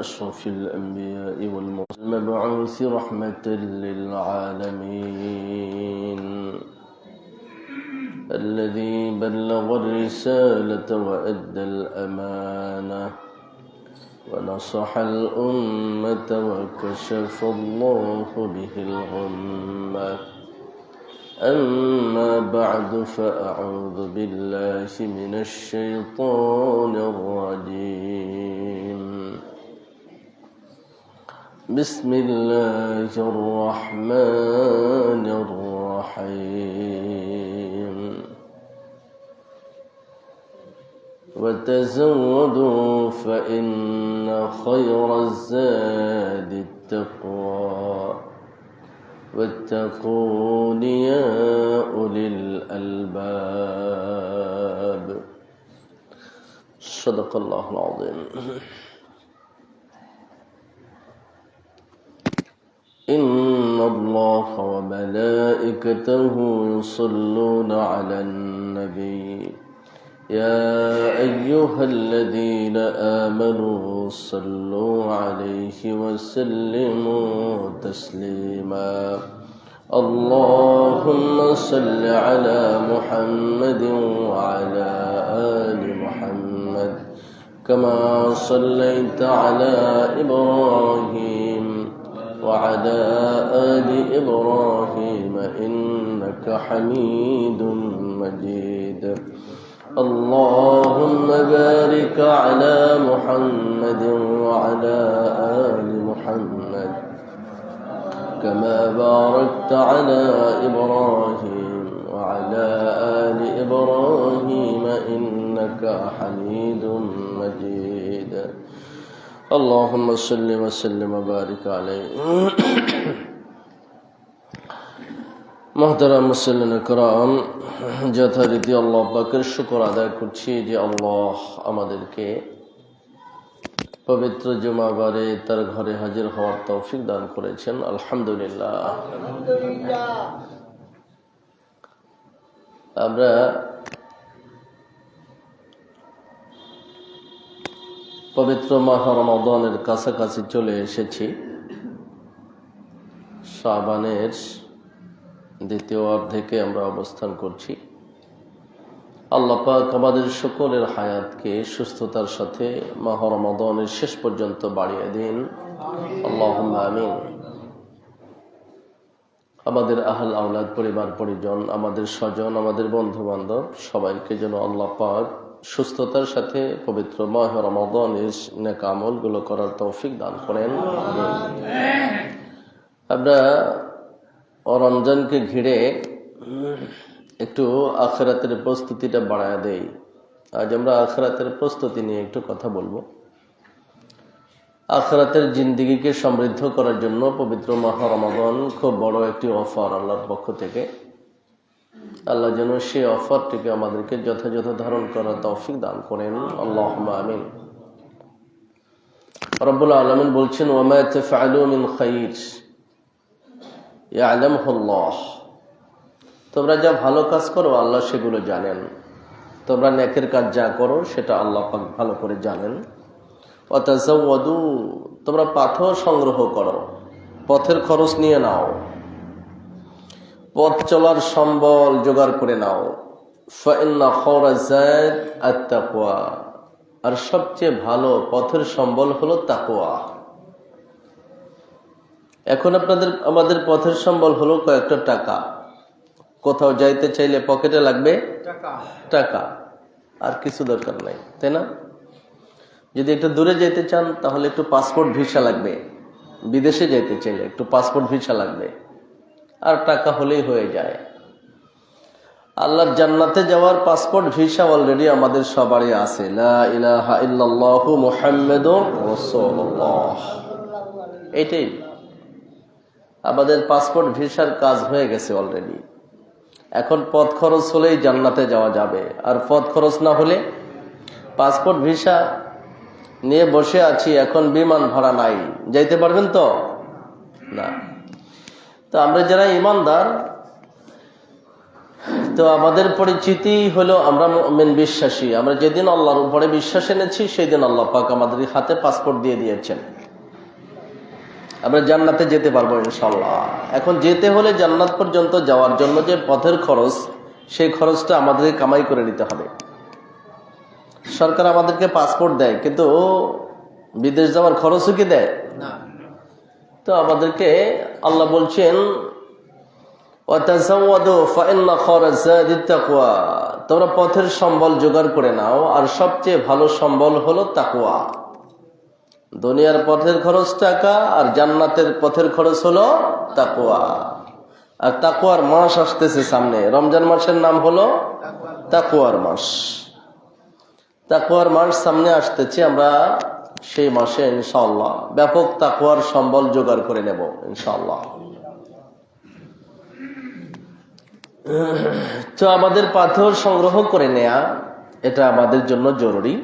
أشرف الأنبياء والمرسلين المبعوث رحمة للعالمين الذي بلغ الرسالة وأدى الأمانة ونصح الأمة وكشف الله به الغمة أما بعد فأعوذ بالله من الشيطان الرجيم بسم الله الرحمن الرحيم وتزودوا فإن خير الزاد التقوى واتقون يا أولي الألباب صدق الله العظيم إن الله وملائكته يصلون على النبي يا أيها الذين آمنوا صلوا عليه وسلموا تسليما اللهم صل على محمد وعلى آل محمد كما صليت على إبراهيم وعلى آل إبراهيم إنك حميد مجيد اللهم بارك على محمد وعلى آل محمد كما باركت على إبراهيم وعلى آل إبراهيم إنك حميد مجيد اللهم صل وسلم وبارك عليه মোহতারাম মুসল্লিন کرام যথারীতি আল্লাহ পাকের শুকর আদায় করছি যে আল্লাহ আমাদেরকে পবিত্র জুমাবারে তার ঘরে হাজির হওয়ার তৌফিক দান করেছেন আলহামদুলিল্লাহ। আমরা পবিত্র মাহ রমাদানের কাছাকাছি চলে এসেছি। শাবানের দ্বিতীয় অর্ধেকে আমরা অবস্থান করছি। আল্লাহ পাক আমাদের সকলের হায়াতকে সুস্থতার সাথে মাহ রমাদানের শেষ পর্যন্ত বাড়িয়ে দিন, আল্লাহুম্মা আমিন। আমাদের আহল আওলাদ, পরিবার পরিজন, আমাদের স্বজন, আমাদের বন্ধু বান্ধব সবাইকে যেন আল্লাহ পাক সুস্থতার সাথে পবিত্র মাহ রমাদানের নেক আমলগুলো করার তৌফিক দান করেন। আমরা রমজানকে ঘিরে একটু আখিরাতের প্রস্তুতিটা বাড়ায় দেই। আজ আমরা আখিরাতের প্রস্তুতি নিয়ে একটু কথা বলবো। আখিরাতের জিন্দেগিকে সমৃদ্ধ করার জন্য পবিত্র মাহ রমাদান খুব বড় একটি অফার আল্লাহর পক্ষ থেকে। আল্লাহ যেন সেই অফারটিকে আমাদেরকে যথাযথ ধারণ করার তৌফিক দান করেন, আল্লাহুম্মা আমিন। রব্বুল আলামিন বলছেন, ওয়া মা তাফআলু মিন খাইর ইয়ালামুহুল্লাহ। তোমরা যা ভালো কাজ করো আল্লাহ সেগুলো জানেন। তোমরা নেকের কাজ যা করো সেটা আল্লাহ পাক ভালো করে জানেন। ওয়া তাযাওয়াদু, তোমরা পাথর সংগ্রহ করো, পথের খরচ নিয়ে নাও, পথ চলার সম্বল জোগাড় করে নাও। ফাইন্না খায়রা যাদ আত-তাকওয়া, আর সবচেয়ে ভালো পথের সম্বল হলো তাকওয়া। এখন আমাদের পথের সম্বল হলো কয়েকটা টাকা। কোথাও যাইতে চাইলে পকেটে লাগবে টাকা, আর কিছু দরকার নাই, তাই না? যদি একটু দূরে যেতে চান তাহলে একটু পাসপোর্ট ভিসা লাগবে। বিদেশে যেতে চাইলে একটু পাসপোর্ট ভিসা লাগবে, আর টাকা হলেই হয়ে যায়। আল্লাহর জান্নাতে যাওয়ার পাসপোর্ট ভিসা অলরেডি আমাদের সবারই আছে। লা ইলাহা ইল্লাল্লাহু মুহাম্মাদুর রাসূলুল্লাহ, এটাই আমাদের পাসপোর্ট ভিসার কাজ হয়ে গেছে অলরেডি। এখন পথ খরচ হলেই জান্নাতে যাওয়া যাবে, আর পথ খরচ না হলে পাসপোর্ট ভিসা নিয়ে বসে আছি, এখন বিমান ভাড়া নাই, যাইতে পারবেন তো না। তো আমরা যারা ইমানদার তো আমাদের পরিচিতি হলো আমরা মুমিন, বিশ্বাসী। আমরা যেদিন আল্লাহর উপরে বিশ্বাস এনেছি সেই দিন আল্লাহ পাক আমাদের হাতে পাসপোর্ট দিয়ে দিয়েছেন, আমরা জান্নাতে যেতে পারবো ইনশাআল্লাহ। এখন যেতে হলে জান্নাত পর্যন্ত যাওয়ার জন্য যে পথের খরচ, সেই খরচটা আমাদেরকে কামাই করে নিতে হবে। সরকার আমাদেরকে পাসপোর্ট দেয়, কিন্তু বিদেশ যাওয়ার খরচও কি দেয় না। তো আমাদেরকে আল্লাহ বলছেন তোমরা পথের সম্বল জোগাড় করে নাও, আর সবচেয়ে ভালো সম্বল হলো তাকওয়া। দুনিয়ার পথের খরচ টাকা, আর জান্নাতের পথের খরচ হলো তাকওয়া। আর তাকওয়ার মাস আসতেছে সামনে, রমজান মাসের নাম হলো তাকওয়ার মাস। তাকওয়ার মাস সামনে আসতেছে, আমরা সেই মাসে ইনশাআল্লাহ ব্যাপক তাকওয়ার সম্বল জোগাড় করে নেব ইনশাআল্লাহ। তো আমাদের পাথর সংগ্রহ করে নেয়া এটা আমাদের জন্য জরুরি,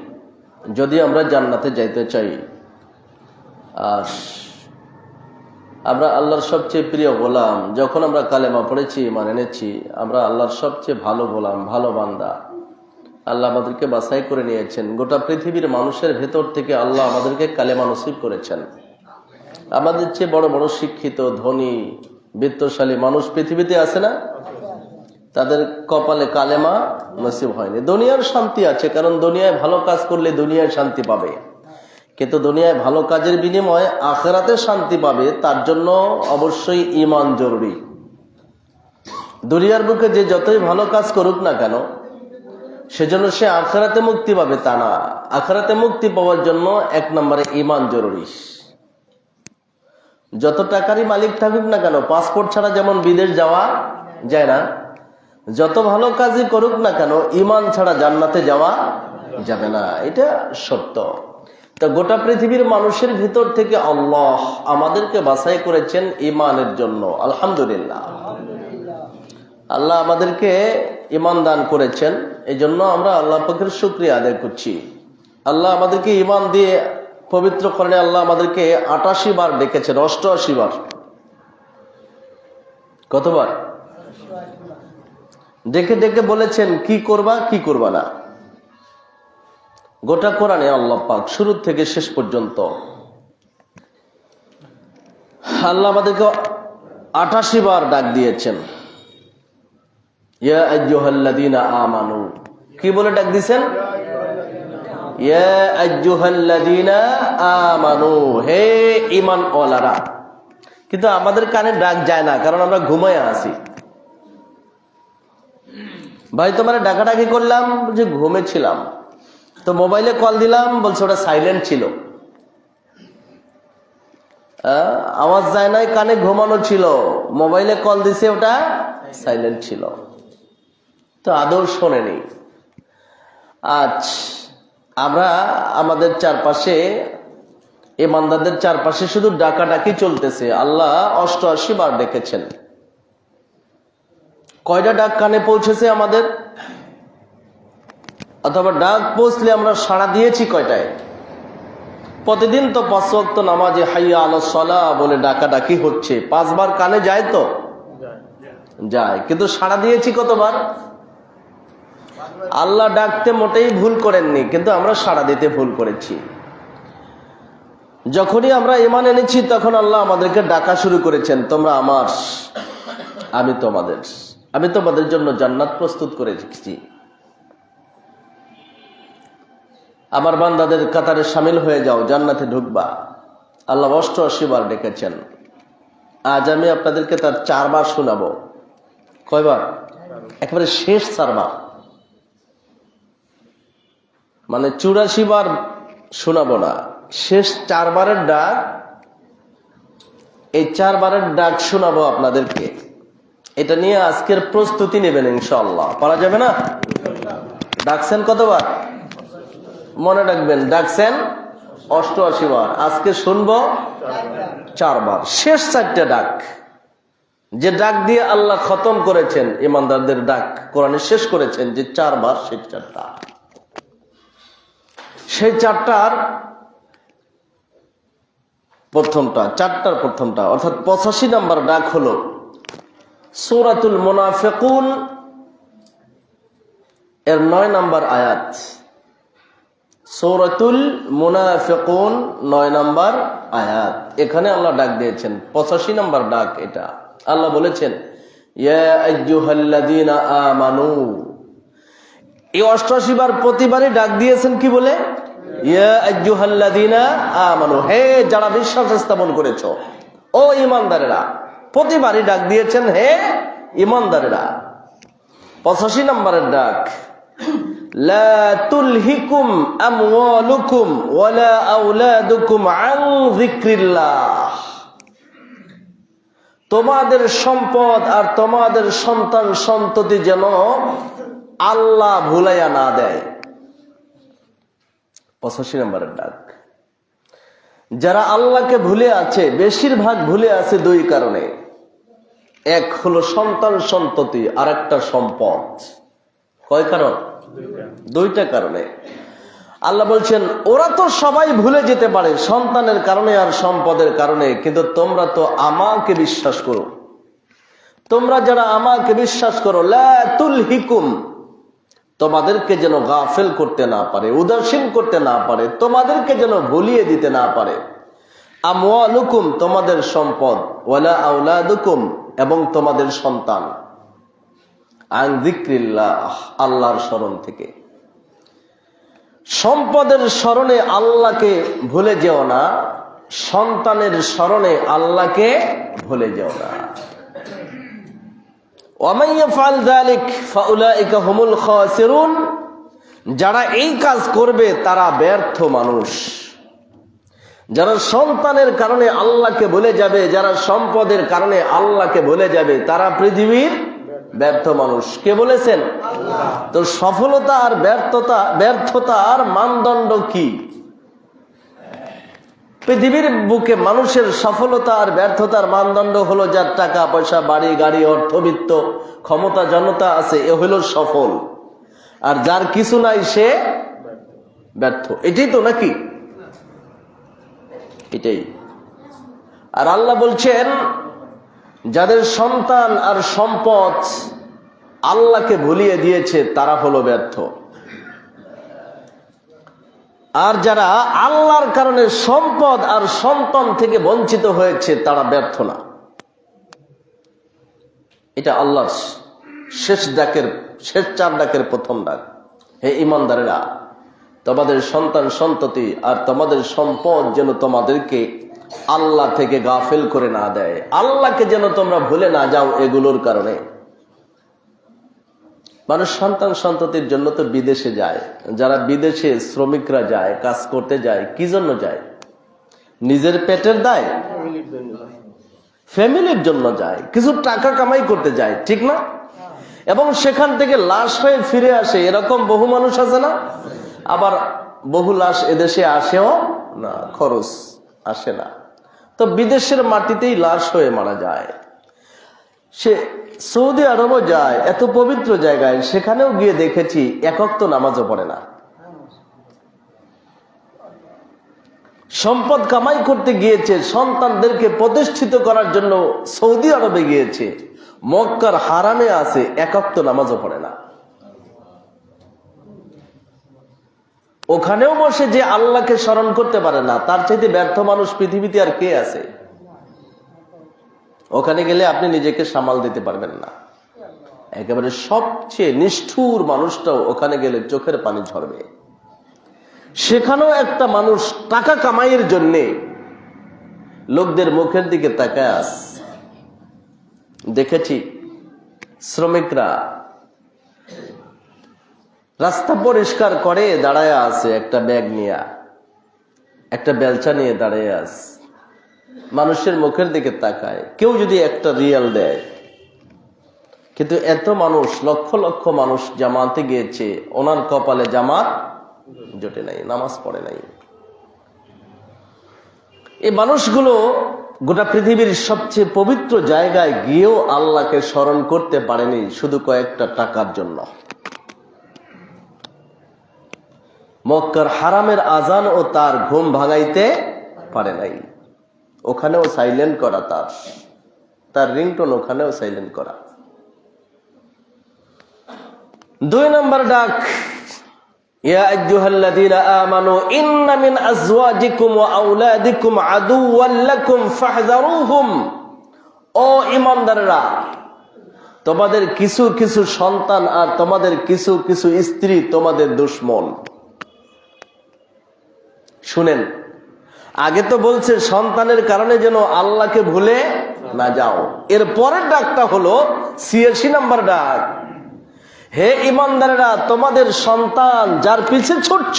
যদি আমরা জান্নাতে যাইতে চাই। আর আমরা আল্লাহর সবচেয়ে প্রিয় গোলাম। যখন আমরা কালেমা পড়েছি, মানে এনেছি, আমরা আল্লাহর সবচেয়ে ভালো গোলাম, ভালো বান্দা। আল্লাহ আমাদেরকে বাছাই করে নিয়েছেন। গোটা পৃথিবীর মানুষের ভেতর থেকে আল্লাহ আমাদেরকে কালেমা নসিব করেছেন। আমাদের চেয়ে বড় বড় শিক্ষিত, ধনী, বিত্তশালী মানুষ পৃথিবীতে আছে না? তাদের কপালে কালেমা নসিব হয়নি। দুনিয়ার শান্তি আছে, কারণ দুনিয়ায় ভালো কাজ করলে দুনিয়ায় শান্তি পাবে, কিন্তু দুনিয়ায় ভালো কাজের বিনিময়ে আখিরাতে শান্তি পাবে, তার জন্য অবশ্যই ঈমান জরুরি। দুনিয়ার বুকে যে যতই ভালো কাজ করুক না কেন, সেজন্য সে আখিরাতে মুক্তি পাবে তা না। আখিরাতে মুক্তি পাওয়ার জন্য এক নম্বরে ঈমান জরুরি। যত টাকারই মালিক থাকুক না কেন, পাসপোর্ট ছাড়া যেমন বিদেশ যাওয়া যায় না, যত ভালো কাজই করুক না কেন, ঈমান ছাড়া জান্নাতে যাওয়া যাবে না, এটা সত্য। তো গোটা পৃথিবীর মানুষের ভিতর থেকে আল্লাহ আমাদেরকে বাছাই করেছেন ঈমানের জন্য। আলহামদুলিল্লাহ, আল্লাহ আমাদেরকে ঈমান দান করেছেন, এই জন্য আমরা আল্লাহ পাকের শুকরিয়া আদায় করছি। আল্লাহ আমাদেরকে ঈমান দিয়ে পবিত্র করেন। আল্লাহ আমাদেরকে 88 বার ডেকেছেন, 88 বার। কতবার ডেকে ডেকে বলেছেন কি করবা কি করবা না। গোটা কোরআনে আল্লাহ পাক শুরু থেকে শেষ পর্যন্ত আল্লাহ আমাদেরকে 88 বার ডাক দিয়েছেন। ইয়া আইয়ুহাল্লাযীনা আমানু, কি বলে ডাক দিয়েছেন? ইয়া আইয়ুহাল্লাযীনা আমানু, হে ঈমান ওয়ালারা। কিন্তু আমাদের কানে ডাক যায় না, কারণ আমরা ঘুমায় আছি। ভাই তোমার ডাকাডাকি করলাম, যে ঘুমে ছিলাম। তো মোবাইলে কল দিলাম, বলছে ওটা সাইলেন্ট ছিল, আওয়াজ যায় নাই, কানে ঘুমানো ছিল, মোবাইলে কল দিছে, ওটা সাইলেন্ট ছিল, তো আদৌ শোনেনি। আজ আমরা আমাদের চারপাশে, ঈমানদারদের চারপাশে শুধু ডাকাডাকি চলতেছে। আল্লাহ 88 বার ডেকেছেন। কয়টা ডাক কানে পৌঁছেছে আমাদের? অথবা ডাক পৌঁছলে আমরা সাড়া দিয়েছি কয়টায়? প্রতিদিন তো 5 ওয়াক্ত নামাজে হাইয়া আলাস সালাহ বলে ডাকাডাকি হচ্ছে, 5 বার কানে যায় তো যায়, কিন্তু সাড়া দিয়েছি কতবার? আল্লাহ ডাকতে মোটেই ভুল করেননি, কিন্তু আমরা সাড়া দিতে ভুল করেছি। যখনই আমরা ঈমান এনেছি, তখন আল্লাহ আমাদেরকে ডাকা শুরু করেছেন, তোমরা আমার, আমি তোমাদের, আমি তোমাদের জন্য জান্নাত প্রস্তুত করে রেখেছি, আমার বান্দাদের কাতারে শামিল হয়ে যাও, জান্নাতে ঢুকবা। আল্লাহ 88 বার ডেকেছেন। আজ আমি আপনাদেরকে তার 4 বার শোনাবো। কয়বার? একেবারে শেষ 4 বার, মানে 84 বার শোনাবো না, শেষ 4 বারের ডাক। এই 4 বারের ডাক শোনাবো আপনাদেরকে। এটা নিয়ে আজকের প্রস্তুতি নেবেন ইনশাআল্লাহ। পারা যাবে না? ডাকছেন কতবার? মনে রাখবেন, ডাকছেন 88 বার। আজকে শুনবো 4 বার, শেষ 4টা ডাক, যে ডাক দিয়ে আল্লাহ খতম করেছেন ঈমানদারদের ডাক, কোরআনে শেষ করেছেন যে 4 বার, সেই 4টা। সেই 4টার প্রথমটা, 4টার প্রথমটা অর্থাৎ 85 নম্বর ডাক হলো সূরাতুল মুনাফিকুন এর 9 নম্বর আয়াত, সূরাতুল মুনাফিকুন 9 নম্বর আয়াত। এখানে আল্লাহ ডাক দিয়েছেন 85 নম্বর ডাক। এটা আল্লাহ বলেছেন ইয়া আইয়ুহাল্লাযীনা আমানু। এই 88 বার প্রতিবারই ডাক দিয়েছেন কি বলে? ইয়া আইয়ুহাল্লাযীনা আমানু, হে যারা বিশ্বাস স্থাপন করেছো, ও ঈমানদারেরা। প্রতিবারই ডাক দিয়েছেন হে ঈমানদারেরা। 85 নম্বরের ডাক, লা তুলহিকুম আমওয়ালুকুম ওয়ালা আওলাদুকুম আন যিকরিল্লাহ। তোমাদের সম্পদ আর তোমাদের সন্তান সন্ততি যেন আল্লাহ ভুলাইয়া না দেয়। 85 নম্বরের ডাক। যারা আল্লাহকে ভুলে আছে, বেশিরভাগ ভুলে আছে 2 কারণে। এক হলো সন্তান সন্ততি, আর একটা সম্পদ। কয় কারণ? 2টা কারণে। আল্লাহ বলছেন ওরা তো সবাই ভুলে যেতে পারে সন্তানের কারণে আর সম্পদের কারণে, কিন্তু তোমরা তো আমাকে বিশ্বাস করো। তোমরা যারা আমাকে বিশ্বাস করো, লা তুলহিকুম, তোমাদেরকে যেন গাফেল করতে না পারে, উদাসীন করতে না পারে, তোমাদেরকে যেন ভুলিয়ে দিতে না পারে। আমওয়ালুকুম, তোমাদের সম্পদ, ওয়ালা আওলাদুকুম, এবং তোমাদের সন্তান, আন যিকরিল্লাহ, আল্লাহর স্মরণ থেকে। সম্পদের স্মরণে আল্লাহকে ভুলে যেও না, সন্তানের স্মরণে আল্লাহকে ভুলে যেও না। ওয়ামান ইয়াফআল যালিক ফাউলাইকা হুমুল খাসিরুন, যারা এই কাজ করবে তারা ব্যর্থ মানুষ। যারা সন্তানের কারণে আল্লাহকে ভুলে যাবে, যারা সম্পদের কারণে আল্লাহকে ভুলে যাবে, তারা পৃথিবীর ব্যর্থ মানুষ। কে বলেছেন? আল্লাহ। তো সফলতা আর ব্যর্থতার মানদণ্ড কি? পৃথিবীর বুকে মানুষের সফলতা আর ব্যর্থতার মানদণ্ড হলো যার টাকা পয়সা, বাড়ি গাড়ি, অর্থবিত্ত, ক্ষমতা জনতা আছে, এ হলো সফল। আর যার কিছু নাই সে ব্যর্থ। এটাই তো নাকি? এটাই। আর আল্লাহ বলছেন যাদের সন্তান আর সম্পদ আল্লাহকে ভুলিয়ে দিয়েছে তারা হলো ব্যর্থ। আর যারা আল্লাহর কারণে সম্পদ আর সন্তান থেকে বঞ্চিত হয়েছে তারা ব্যর্থ না। এটা আল্লাহর শেষ 4 ডাকের প্রথম ডাক। হে ঈমানদারেরা, তোমাদের সন্তান সন্ততি আর তোমাদের সম্পদ যেন তোমাদেরকে আল্লাহ থেকে গাফেল করে না দেয়, আল্লাহকে যেন তোমরা ভুলে না যাও এগুলোর কারণে। মানুষ সন্তান সন্ততির জন্য তো বিদেশে যায়। যারা বিদেশে শ্রমিকরা যায়, কাজ করতে যায়, কি জন্য যায়? নিজের পেটের দায়, ফ্যামিলির জন্য যায়, কিছু টাকা কামাই করতে যায়, ঠিক না? এবং সেখান থেকে লাশ হয়ে ফিরে আসে, এরকম বহু মানুষ আছে না? আবার বহু লাশ এদেশে আসেও না, খরচ আসে না। তো বিদেশের মাটিতেই লাশ হয়ে মারা যায়। সে সৌদি আরবও যায়, এত পবিত্র জায়গায়, সেখানেও গিয়ে দেখেছি 1 ওয়াক্ত নামাজও পড়ে না। সম্পদ কামাই করতে গিয়েছে, সন্তানদেরকে প্রতিষ্ঠিত করার জন্য সৌদি আরবে গিয়েছে, মক্কার হারামে আছে, 1 ওয়াক্ত নামাজও পড়ে না। ওখানেও বসে যে আল্লাহকে স্মরণ করতে পারে না, তার চাইতে ব্যর্থ মানুষ পৃথিবীতে আর কে আছে? ওখানে গেলে আপনি নিজেকে সামাল দিতে পারবেন না। একেবারে সবচেয়ে নিষ্ঠুর মানুষটাও ওখানে গেলে চোখের পানি ঝরবে। সেখানেও একটা মানুষ টাকা কামাইয়ের জন্যে লোকদের মুখের দিকে তাকায় আছে। দেখেছি শ্রমিকরা রাস্তা পরিষ্কার করে দাঁড়ায় আছে, একটা ব্যাগ নিয়ে, একটা বেলচা নিয়ে দাঁড়িয়ে আছে, মানুষের মুখের দিকে তাকায়। কেউ যদি একটা রিয়াল দেয়, কিন্তু এত মানুষ, লক্ষ লক্ষ মানুষ জামাতে গিয়েছে, ওনার কপালে জামাত জোটে নাই, নামাজ পড়ে নাই। এই মানুষগুলো গোটা পৃথিবীর সবচেয়ে পবিত্র জায়গায় গিয়েও আল্লাহকে স্মরণ করতে পারেনি, শুধু কয়েকটা টাকার জন্য। মক্কার হারামের আজান ও তার ঘুম ভাঙাইতে পারে নাই। ওখানেও সাইলেন্ট করা, তার রিংটোন ওখানেও সাইলেন্ট করা। দুই নম্বর ডাক, ইয়া আইয়ুহাল্লাযীনা আমানু ইন্না মিন আজওয়াজিকুম ওয়া আওলাদিকুম আদুওয়াল লাকুম ফাহযারুহুম। ও ঈমানদাররা, তোমাদের কিছু কিছু সন্তান আর তোমাদের কিছু কিছু স্ত্রী তোমাদের দুশমন। শুনেন, আগে তো বলছে সন্তানের কারণে যেন আল্লাহকে ভুলে না যাও। এর পরের ডাকটা হলো ৮৬ নম্বর ডাক, হে ঈমানদারেরা, তোমাদের সন্তান যার পিছে ছুটছ,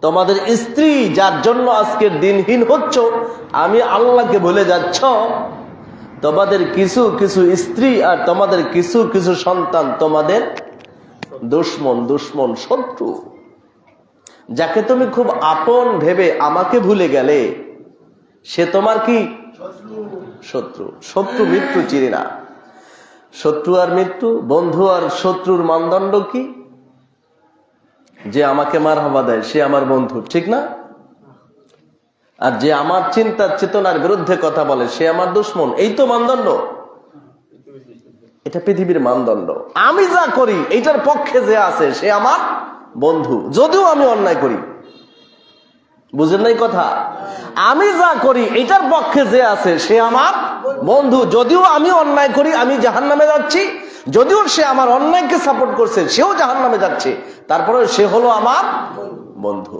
তোমাদের স্ত্রী যার জন্য আজকের দিনহীন হচ্ছ, আমি আল্লাহকে ভুলে যাচ্ছ, তোমাদের কিছু কিছু স্ত্রী আর তোমাদের কিছু কিছু সন্তান তোমাদের দুশমন, দুশমন, শত্রু। যাকে তুমি খুব আপন ভেবে আমাকে ভুলে গেলে, সে তোমার কি শত্রু। শত্রু মৃত্যু চিনি না। শত্রু আর মৃত্যু, বন্ধু আর শত্রুর মানদণ্ড কি? যে আমাকে মারহাবা দেয় সে আমার বন্ধু, ঠিক না? আর যে আমার চিন্তা চেতনার বিরুদ্ধে কথা বলে সে আমার দুশমন। এই তো মানদণ্ড, এটা পৃথিবীর মানদণ্ড। আমি যা করি এইটার পক্ষে যে আছে সে আমার বন্ধু, যদিও আমি অন্যায় করি। বুঝেন নাই কথা? আমি যা করি এটার পক্ষে যে আছে সে আমার বন্ধু, যদিও আমি অন্যায় করি, আমি জাহান্নামে যাচ্ছি, যদিও সে আমার অন্যায়কে সাপোর্ট করছে, সেও জাহান্নামে যাচ্ছে, তারপরে সে হলো আমার বন্ধু।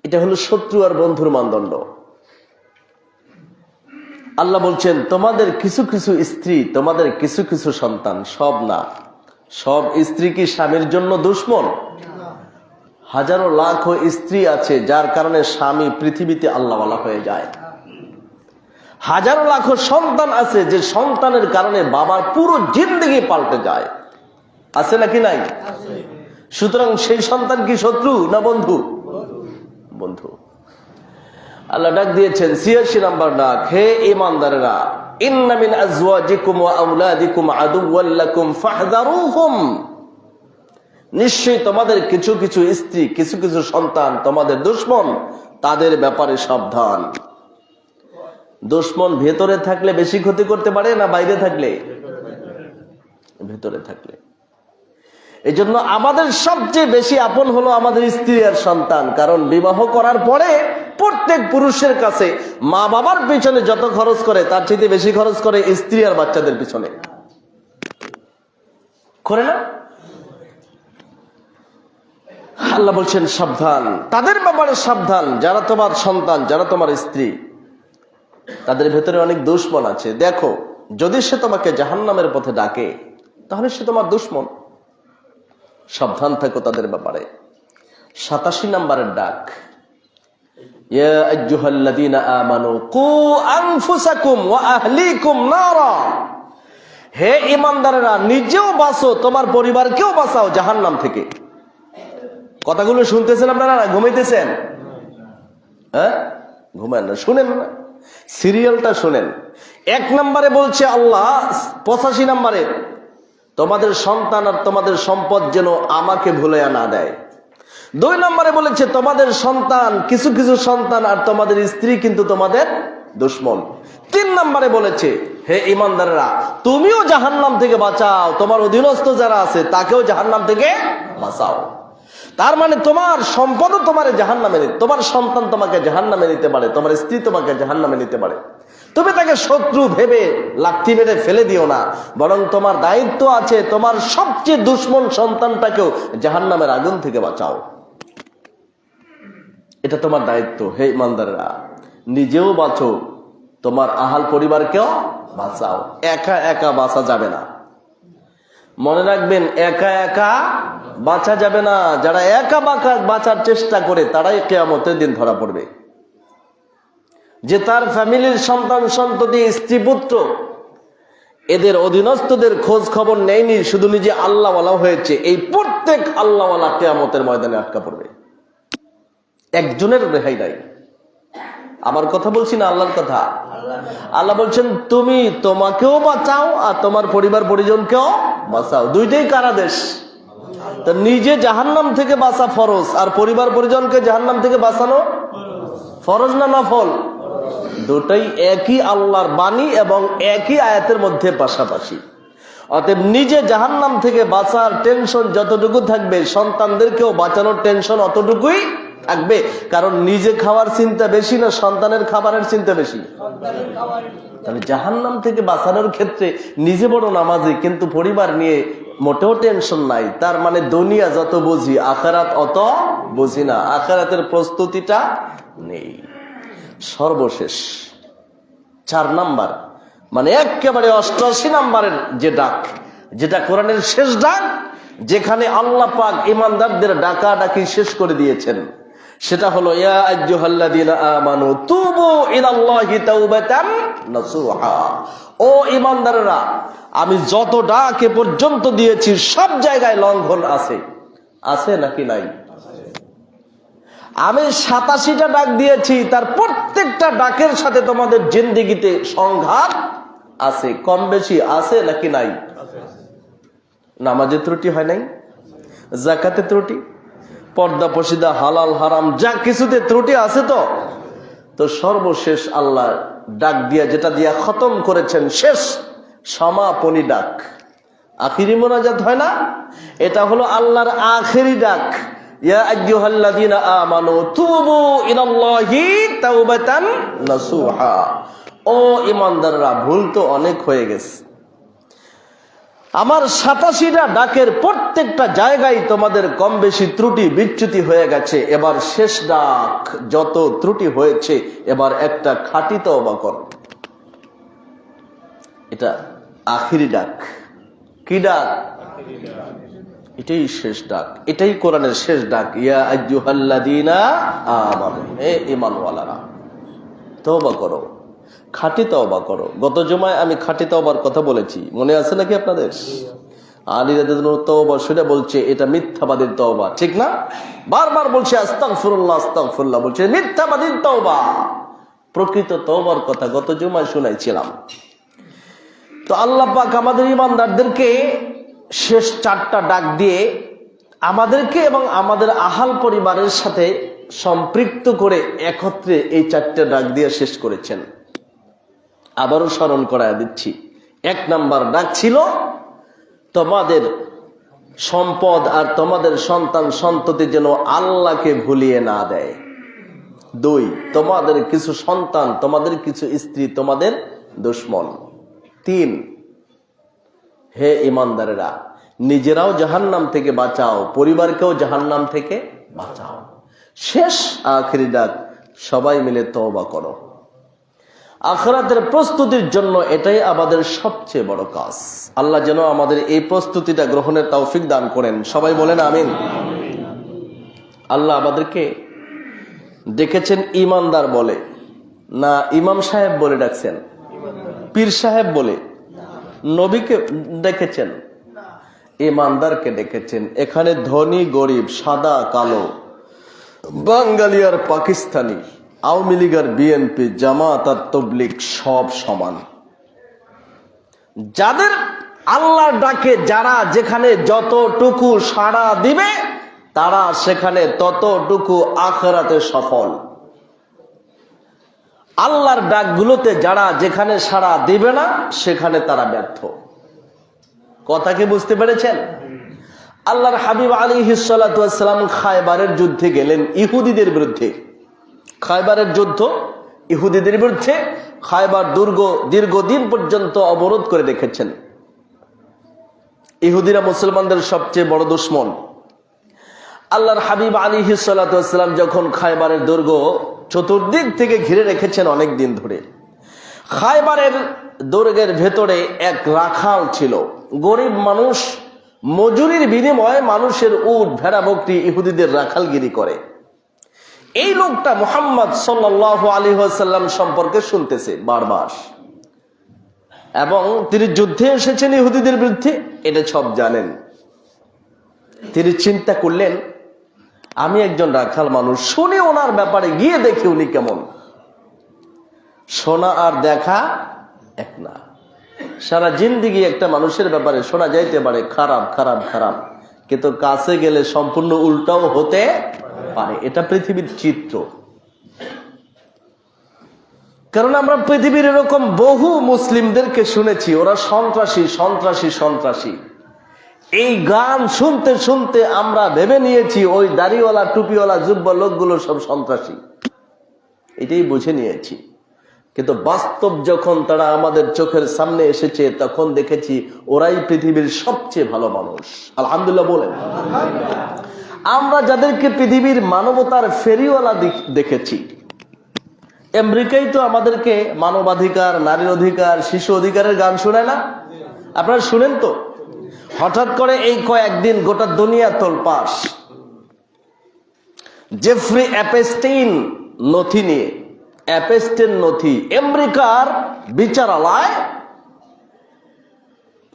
এটা হলো শত্রু আর বন্ধুর মানদণ্ড। আল্লাহ বলছেন, তোমাদের কিছু কিছু স্ত্রী, তোমাদের কিছু কিছু সন্তান, সব না। সব স্ত্রী কি স্বামীর জন্য দুশমন? হাজারো লাখো স্ত্রী আছে যার কারণে স্বামী পৃথিবীতে আল্লাহওয়ালা হয়ে যায়। হাজারো লাখো সন্তান আছে যে সন্তানের কারণে বাবার পুরো জিন্দেগি পাল্টে যায়। আছে নাকি নাই? সুতরাং সেই সন্তান কি শত্রু না বন্ধু? বন্ধু। আল্লাহ ডাক দিয়েছেন ৮৬ নম্বর ডাক, হে ঈমানদারেরা, ইন্না মিন আজওয়াজিকুম ওয়া আওলাদিকুম আদুওয়াল লাকুম ফাহযারুহুম। নিশ্চয়ই তোমাদের কিছু কিছু স্ত্রী, কিছু কিছু সন্তান তোমাদের দুশমন, তাদের ব্যাপারে সাবধান। দুশমন ভেতরে থাকলে বেশি ক্ষতি করতে পারে না বাইরে থাকলে? ভেতরে থাকলে। এই জন্য আমাদের সবচেয়ে বেশি আপন হলো আমাদের স্ত্রী আর সন্তান। কারণ বিবাহ করার পরে প্রত্যেক পুরুষের কাছে মা বাবার পিছনে যত খরচ করে তার চেয়ে বেশি খরচ করে স্ত্রী আর বাচ্চাদের পিছনে, করে না? আল্লাহ বলছেন সাবধান, তাদের ব্যাপারে সাবধান, যারা তোমার সন্তান, যারা তোমার স্ত্রী, তাদের ভেতরে অনেক দুশমন আছে। দেখো, যদি সে তোমাকে জাহান্নামের পথে ডাকে তাহলে সে তোমার দুশমন। সাবধান থাকো তাদের ব্যাপারে। ৮৭ নম্বরের ডাক, ইয়া আইয়ুহাল্লাযীনা আমানু কু আনফুসাকুম ওয়া আহলিকুম নারা। হে ঈমানদারেরা, নিজেও বাঁচো, তোমার পরিবারকেও বাঁচাও জাহান্নাম থেকে। কথাগুলো শুনতেছেন আপনারা না ঘুমাইতেছেন? হ্যাঁ, ঘুমান না, শুনেন না, সিরিয়ালটা শুনেন। ১ নম্বরে বলছে আল্লাহ, ৮৫ নম্বরে, তোমাদের সন্তান আর তোমাদের সম্পদ যেন আমাকে ভুলে না দেয়। ২ নম্বরে বলেছে তোমাদের সন্তান, কিছু কিছু সন্তান আর তোমাদের স্ত্রী কিন্তু তোমাদের দুশমন। ৩ নম্বরে বলেছে, হে ঈমানদারেরা, তুমিও জাহান্নাম থেকে বাঁচাও, তোমার অধীনস্থ যারা আছে তাকেও জাহান্নাম থেকে বাঁচাও। তার মানে তোমার সম্পদও তোমার জাহান্নামে, তোমার সন্তান তোমাকে জাহান্নামে নিতে পারে, তোমার স্ত্রী তোমাকে জাহান্নামে নিতে পারে। তুমি তাকে শত্রু ভেবে লাথি মেরে ফেলে দিও না, বরং তোমার দায়িত্ব আছে তোমার সবচেয়ে দুশমন সন্তানটাকেও জাহান্নামের আগুন থেকে বাঁচাও। এটা তোমার দায়িত্ব। হে ঈমানদাররা, নিজেও বাঁচো, তোমার আহাল পরিবারকেও বাঁচাও। একা একা বাঁচা যাবে না, মনে রাখবেন, একা একা বাঁচা যাবে না। যারা একা বাঁচার চেষ্টা করে তারাই কিয়ামতের দিন ধরা পড়বে। যে তার ফ্যামিলির সন্তান সন্ততি স্ত্রী পুত্র এদের অধীনস্থদের খোঁজ খবর নেয়নি, শুধু নিজে আল্লাহওয়ালা হয়েছে, এই প্রত্যেক আল্লাহওয়ালা কিয়ামতের ময়দানে আটকা পড়বে। একজনের রেহাই নাই। আমার কথা বলছি না, আল্লাহর কথা। আল্লাহ বলছেন তুমি তোমাকেও বাঁচাও আর তোমার পরিবার পরিজনকেও বাঁচাও। দুইটাই কারাদেশ। তো নিজে জাহান্নাম থেকে বাঁচা ফরজ, আর পরিবার পরিজনকে জাহান্নাম থেকে বাঁচানো ফরজ না নফল? দুটাই একই আল্লাহর বাণী এবং একই আয়াতের মধ্যে পাশাপাশি। অতএব নিজে জাহান্নাম থেকে বাঁচার টেনশন যতটুকু থাকবে, সন্তানদেরকেও বাঁচানোর টেনশন অতটুকুই থাকবে। কারণ নিজে খাওয়ার চিন্তা বেশি না সন্তানের খাবারের চিন্তা বেশি? তাহলে জাহান্নাম থেকে বাঁচানোর ক্ষেত্রে নিজে বড় নামাজি, কিন্তু পরিবার নিয়ে মোটেও টেনশন নাই। তার মানে দুনিয়া যত বুঝি, আখিরাত অত বুঝি না, আখিরাতের প্রস্তুতিটা নেই। সর্বশেষ 4 নাম্বার, মানে একেবারে 88 নাম্বারের যে ডাক, যেটা কোরআনের শেষ ডাক, যেখানে আল্লাহ পাক ঈমানদারদের ডাকাডাকি শেষ করে দিয়েছেন, সেটা হলো ইয়া আইয়ুহাল্লাযীনা আমানু তুবু ইলাল্লাহি তাওবাতান নাসুহা। ও ঈমানদাররা, আমি যত ডাক এ পর্যন্ত দিয়েছি সব জায়গায় লঙ্ঘন আছে, আছে নাকি নাই? আমি 87টা ডাক দিয়েছি, তার প্রত্যেকটা ডাকের সাথে তোমাদের জিন্দেগিতে সংঘাত আছে, কম বেশি আছে নাকি নাই? নামাজে ত্রুটি হয় নাই, যাকাতে ত্রুটি, পর্দা পশিদা, হালাল হারাম যা কিছুতে ত্রুটি আছে। তো সর্বশেষ আল্লাহ ডাক দিয়া, যেটা দিয়া খতম করেছেন, শেষ সমাপনী ডাক, আখিরি মোনাজাত হয় না, এটা হলো আল্লাহর আখিরি ডাক। ইয়া আইয়ুহাল্লাযীনা আমানু তুবু ইলাল্লাহি তাওবাতান নাসুহা। ও ঈমানদাররা, ভুল তো অনেক হয়ে গেছে, আমার 87টা ডাকের প্রত্যেকটা জায়গায় তোমাদের কম বেশি ত্রুটি বিচ্যুতি হয়ে গেছে। এবার শেষ ডাক, যত ত্রুটি হয়েছে এবার একটা খাঁটি তওবা করো। এটা আখিরি ডাক। কি ডাক? এটাই শেষ ডাক, এটাই কোরআনের শেষ ডাক। ইয়া আইয়ুহাল্লাযীনা আমানু, হে ঈমানওয়ালারা, তওবা করো, খাঁটি তওবা করো। গত জুমায় আমি খাঁটি তওবার কথা বলেছি, মনে আছে নাকি আপনাদের? আলী রাদিয়াল্লাহু তওবা শুনে বলছে এটা মিথ্যাবাদীর তওবা, ঠিক না? বারবার বলছে আস্তাগফিরুল্লাহ আস্তাগফিরুল্লাহ, বলছে মিথ্যাবাদীর তওবা। প্রকৃত তওবার কথা গত জুমায় শুনাইছিলাম। তো আল্লাহ পাক আমাদের ঈমানদারদেরকে শেষ 4টা ডাক দিয়ে আমাদেরকে এবং আমাদের আহাল পরিবারের সাথে সম্পৃক্ত করে একত্রে এই 4টে ডাক দিয়ে শেষ করেছেন। আবারও স্মরণ করায় দিচ্ছি। 1 নাম্বার ডাক ছিল তোমাদের সম্পদ আর তোমাদের সন্তান সন্ততি যেন আল্লাহকে ভুলিয়ে না দেয়। 2, তোমাদের কিছু সন্তান, তোমাদের কিছু স্ত্রী তোমাদের দুশমন। 3, হে ঈমানদারেরা, নিজেরাও জাহান্নাম থেকে বাঁচাও, পরিবারকেও জাহান্নাম থেকে বাঁচাও। শেষ আখিরি ডাক, সবাই মিলে তওবা করো। আখিরাতের প্রস্তুতির জন্য এটাই আমাদের সবচেয়ে বড় কাজ। আল্লাহ যেন আমাদের এই প্রস্তুতিটা গ্রহণের তৌফিক দান করেন। সবাই বলেন আমিন। আল্লাহ আমাদেরকে ডেকেছেন ঈমানদার বলে না ইমাম সাহেব বলে ডাকছেন? পীর সাহেব বলে? নবীকে ডেকেছেন? ঈমানদারকে ডেকেছেন। এখানে ধনী গরিব, সাদা কালো, বাঙালি আর পাকিস্তানি, আওয়ামী লীগ আর বিএনপি, জামাত আর তবলিগ সব সমান। যাদের আল্লাহর ডাকে যারা যেখানে যতটুকু সাড়া দিবে তারা সেখানে ততটুকু আখিরাতে সফল। আল্লাহর ডাকগুলোতে যারা যেখানে সাড়া দিবে না সেখানে তারা ব্যর্থ। কথা কি বুঝতে পেরেছেন? আল্লাহর হাবিব আলাইহিস সালাতু ওয়াস সালাম খায়বারের যুদ্ধে গেলেন ইহুদিদের বিরুদ্ধে। খায়বারের যুদ্ধ ইহুদিদের বিরুদ্ধে। খায়বার দুর্গ দীর্ঘদিন পর্যন্ত অবরোধ করে রেখেছেন। ইহুদিরা মুসলমানদের সবচেয়ে বড় দুশমন। আল্লাহর হাবিব আলাইহিস সালাতু ওয়াস সালাম যখন খায়বারের দুর্গ চতুর্দিক থেকে ঘিরে রেখেছেন অনেক দিন ধরে, খায়বারের দুর্গের ভেতরে এক রাখাল ছিল, গরিব মানুষ, মজুরির বিনিময়ে মানুষের উট ভেড়া বকরি ইহুদিদের রাখালগিরি করে। এই লোকটা মুহাম্মদ সাল্লাল্লাহু আলাইহি ওয়াসাল্লাম সম্পর্কে শুনতেছে বারবার, এবং তিনি যুদ্ধে এসেছেন ইহুদিদের বিরুদ্ধে, এটা সব জানেন। তিনি চিন্তা করলেন আমি একজন রাখাল মানুষ, শুনে ওনার ব্যাপারে গিয়ে দেখি উনি কেমন। শোনা আর দেখা এক না। সারা জিন্দেগি একটা মানুষের ব্যাপারে শোনা যাইতে পারে খারাপ খারাপ খারাপ, কিন্তু কাছে গেলে সম্পূর্ণ উল্টাও হতে পারে। এটা পৃথিবীর চিত্র। কারণ আমরা পৃথিবীর এরকম বহু মুসলিমদেরকে শুনেছি ওরা সন্ত্রাসী সন্ত্রাসী সন্ত্রাসী। এই গান শুনতে শুনতে আমরা ভেবে নিয়েছি ওই দাড়িওয়ালা টুপিওয়ালা যুব্বা লোকগুলো সব সন্ত্রাসী, এটাই বুঝে নিয়েছি। কিন্তু বাস্তব যখন তারা আমাদের চোখের সামনে এসেছে তখন দেখেছি ওরাই পৃথিবীর সবচেয়ে ভালো মানুষ। আলহামদুলিল্লাহ বলেন। আমরা যাদেরকে পৃথিবীর মানবতার ফেরিওয়ালা দেখেছি, আমেরিকাই তো আমাদেরকে মানবাধিকার, নারীর অধিকার, শিশু অধিকারের গান শোনায় না? আপনারা শুনেন তো? হঠাৎ করে এই কয়েকদিন গোটা দুনিয়া তোলপাস জেফ্রি অ্যাপস্টাইন নথি নিয়ে। অ্যাপস্টাইন নথি আমেরিকার বিচারালয়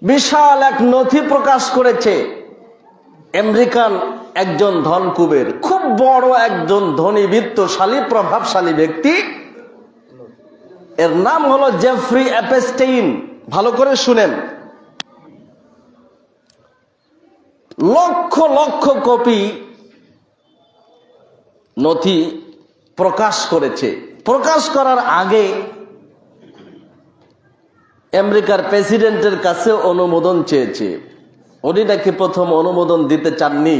বিশাল এক নথি প্রকাশ করেছে। আমেরিকান একজন ধনকুবের, খুব বড় একজন ধনী বিত্তশালী প্রভাবশালী ব্যক্তি, এর নাম হলো জেফ্রি অ্যাপস্টাইন। ভালো করে শুনেন, লক্ষ লক্ষ কপি নথি প্রকাশ করেছে। প্রকাশ করার আগে আমেরিকার প্রেসিডেন্টের কাছে অনুমোদন চেয়েছে। উনি নাকি প্রথম অনুমোদন দিতে চাননি,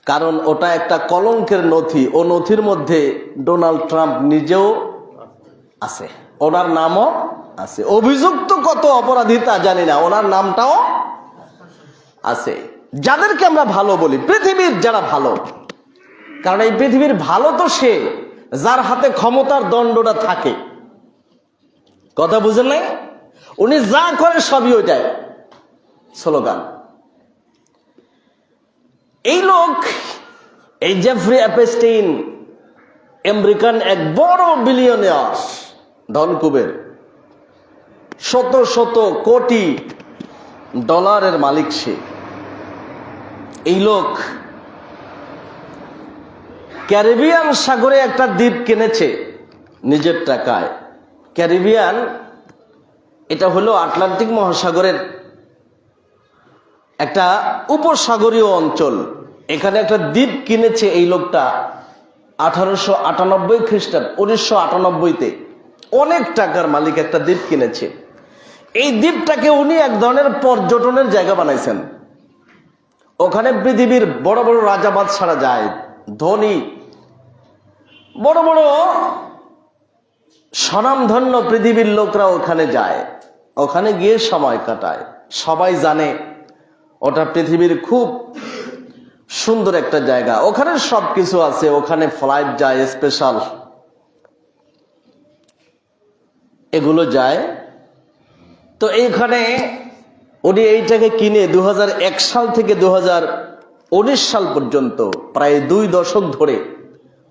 কারণ ওটা একটা কলঙ্কের নথি। ও নথির মধ্যে ডোনাল্ড ট্রাম্প নিজেও আছে, ওনার নামও আছে। অভিযুক্ত কত অপরাধী তা জানি না, ওনার নামটাও আছে। যাদেরকে আমরা ভালো বলি, পৃথিবীর যারা ভালো, কারণ এই পৃথিবীর ভালো তো সে যার হাতে ক্ষমতার দণ্ডটা থাকে। কথা বুঝেন নাই? উনি যা করে সবই ওইটাই স্লোগান। এই লোক, এই জেফ্রি অ্যাপস্টাইন আমেরিকান এক বড় বিলিয়নিয়ার, ধনকুবের, শত শত কোটি ডলারের মালিক সে। এই লোক ক্যারিবিয়ান সাগরে একটা দ্বীপ কিনেছে নিজের টাকায়। ক্যারিবিয়ান এটা হলো আটলান্টিক মহাসাগরের একটা উপসাগরীয় অঞ্চল। এখানে একটা দ্বীপ কিনেছে এই লোকটা 1898 খ্রিস্টাব্দ, 1998-তে। অনেক টাকার মালিক একটা দ্বীপ কিনেছে। এই দ্বীপটাকে উনি এক ধরনের পর্যটনের জায়গা বানাইছেন। ওখানে পৃথিবীর বড় বড় রাজা বাদশারা যায়, ধনী বড় বড় স্বনামধন্য পৃথিবীর লোকরা ওখানে যায়, ওখানে গিয়ে সময় কাটায়। সবাই জানে ওটা পৃথিবীর খুব সুন্দর একটা জায়গা, ওখানে সবকিছু আছে। ওখানে ফ্লাইট যায়, স্পেশাল এগুলো যায়। তো এইখানে উনি এইটাকে কিনে 2001 সাল থেকে 2019 সাল পর্যন্ত প্রায় 2 দশক ধরে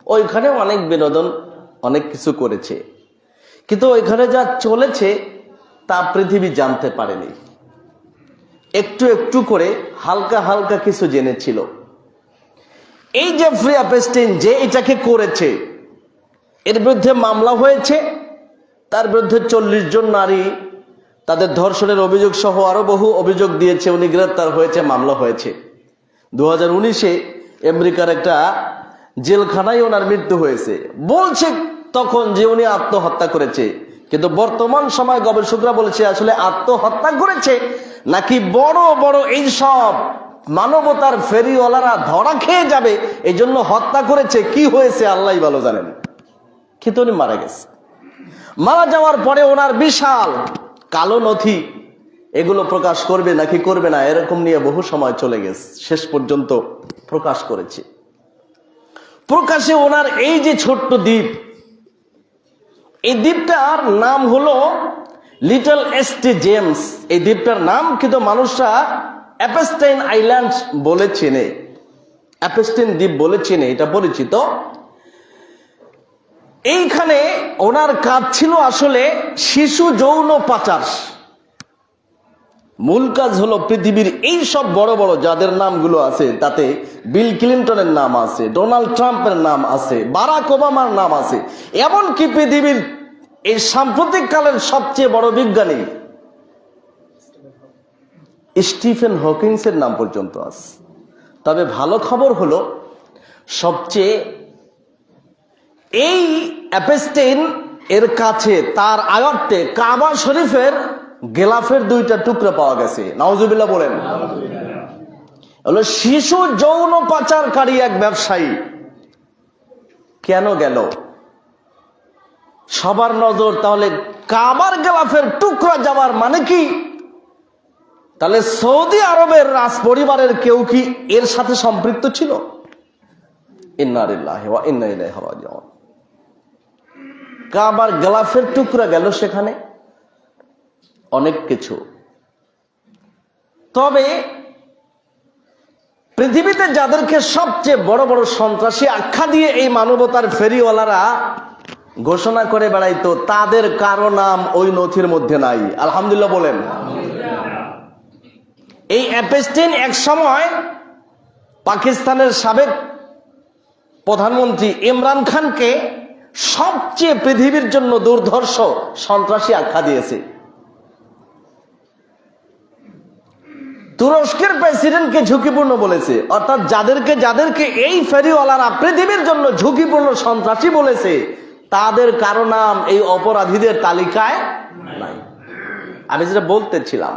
ওইখানে অনেক বিনোদন, অনেক কিছু করেছে। কিন্তু ওইখানে যা চলেছে তা পৃথিবী জানতে পারেনি। একটু একটু করে হালকা হালকা কিছু জেনেছিল। এই জেফ্রি অ্যাপস্টাইন যে এটাকে করেছে, এর বিরুদ্ধে মামলা হয়েছে। তার বিরুদ্ধে 40 জন নারী তাদের ধর্ষণের অভিযোগ সহ আরো বহু অভিযোগ দিয়েছে। উনি গ্রেপ্তার হয়েছে, মামলা হয়েছে। 2019-এ আমেরিকার একটা জেলখানায় ওনার মৃত্যু হয়েছে। বলছে তখন যে উনি আত্মহত্যা করেছে, কিন্তু বর্তমান সময় গবেষকরা বলেছে আসলে আত্মহত্যা করেছে নাকি বড় বড় এইসব মানবতার ফেরিওয়ালারা ধরা খেয়ে যাবে এই জন্য হত্যা করেছে। কি হয়েছে আল্লাহই ভালো জানেন। কিন্তু উনি মারা গেছে। মারা যাওয়ার পরে ওনার বিশাল কালো নথি এগুলো প্রকাশ করবে নাকি করবে না, এরকম নিয়ে বহু সময় চলে গেছে। শেষ পর্যন্ত প্রকাশ করেছে। প্রকাশে ওনার এই যে ছোট্ট দ্বীপ, এই দ্বীপটার নাম হলো লিটল এস্টি জেমস। এই দ্বীপটার নাম কিন্তু মানুষরা অ্যাপস্টাইন আইল্যান্ড বলে চেনে, অ্যাপস্টাইন দ্বীপ বলে চেনে, এটা পরিচিত। এইখানে ওনার কাজ ছিল আসলে শিশু যৌন পাচার। মূল কাজ হলো পৃথিবীর এই সব বড় বড় যাদের নামগুলো আছে, তাতে বিল ক্লিন্টনের নাম আছে, ডোনাল্ড ট্রাম্পের নাম আছে, বারাক ওবামার নাম আছে, এমনকি পৃথিবীর এই সাম্প্রতিক কালের সবচেয়ে বড় বিজ্ঞানী স্টিফেন হকিংসের নাম পর্যন্ত আছে। তবে ভালো খবর হলো সবচেয়ে এই অ্যাপস্টাইন এর কাছে তার আয়ত্তে কাবা শরীফের গেলাফের 2টা টুকরা পাওয়া গেছে। নাউজুবিল্লাহ বলেন। হলো শিশু যৌন পাচারকারী এক ব্যবসায়ী কেন গেল? সবার নজর তাহলে কাবার গেলাফের টুকরা যাওয়ার মানে কি? তাহলে সৌদি আরবের রাজ পরিবারের কেউ কি এর সাথে সম্পৃক্ত ছিল? ইন্না লিল্লাহি ওয়া ইন্না ইলাইহি রাজিউন। কাবার গেলাফের টুকরা গেল সেখানে, অনেক কিছু। তবে পৃথিবীতে যাদেরকে সবচেয়ে বড় বড় সন্ত্রাসী আখ্যা দিয়ে এই মানবতার ফেরিওয়ালারা ঘোষণা করে বেড়াইতো, তাদের কারো নাম ওই নথির মধ্যে নাই। আলহামদুলিল্লাহ বলেন। এই অ্যাপস্টিন এক সময় পাকিস্তানের সাবেক প্রধানমন্ত্রী ইমরান খানকে সবচেয়ে পৃথিবীর জন্য দুর্ধর্ষ সন্ত্রাসী আখ্যা দিয়েছে। তুরস্কের প্রেসিডেন্টকে ঝুঁকিপূর্ণ বলেছে, অর্থাৎ যাদেরকে এই ফেরিওয়ালারা পৃথিবীর জন্য ঝুঁকিপূর্ণ সন্ত্রাসী বলেছে, তাদের কারো নাম এই অপরাধীদের তালিকায় নাই। আমি যেটা বলতেছিলাম,